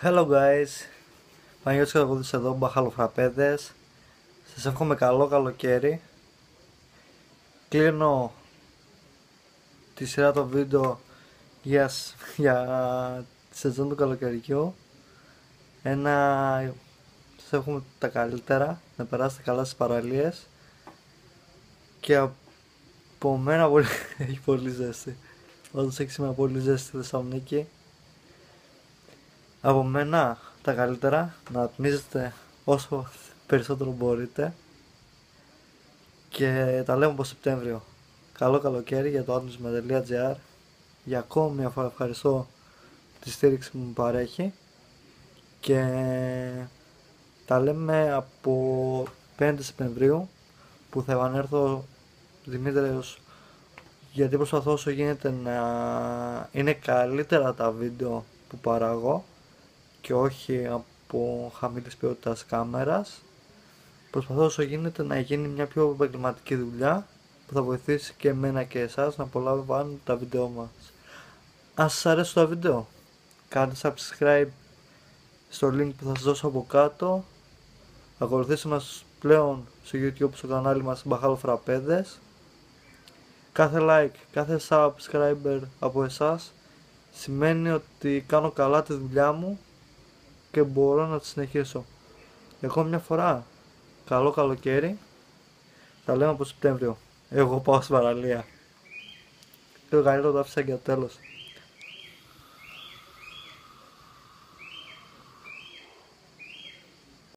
Hello guys, Παναγιώτης Κατακούδης εδώ, μπαχαλοφραπέδες. Σας εύχομαι καλό καλοκαίρι. Κλείνω τη σειρά των βίντεο για τη σεζόν του καλοκαιριού. Σας εύχομαι τα καλύτερα, να περάσετε καλά στις παραλίες. Και από μένα έχει πολύ ζέστη. Όντως έχει σήμερα πολύ ζέστη στη Θεσσαλονίκη. Από μένα τα καλύτερα, να ατμίζετε όσο περισσότερο μπορείτε και τα λέμε από Σεπτέμβριο. Καλό καλοκαίρι για το atmisma.gr. Για ακόμη μια φορά ευχαριστώ τη στήριξη που μου παρέχει και τα λέμε από 5 Σεπτεμβρίου που θα επανέλθω Δημήτριος, γιατί προσπαθώ όσο γίνεται να είναι καλύτερα τα βίντεο που παράγω και όχι από χαμηλής ποιότητας κάμερας. Προσπαθώ όσο γίνεται να γίνει μια πιο επαγγελματική δουλειά που θα βοηθήσει και εμένα και εσάς να απολαμβάνετε τα βίντεο μας. Αν σας αρέσουν τα βίντεο, κάντε subscribe στο link που θα σας δώσω από κάτω. Ακολουθήστε μας πλέον στο YouTube, στο κανάλι μας μπαχαλοφραπέδες. Κάθε like, κάθε subscriber από εσάς σημαίνει ότι κάνω καλά τη δουλειά μου και μπορώ να τη συνεχίσω. Εγώ μια φορά, καλό καλοκαίρι, τα λέμε από Σεπτέμβριο. Εγώ πάω στην παραλία. Το καλύτερο το άφησα για το τέλος.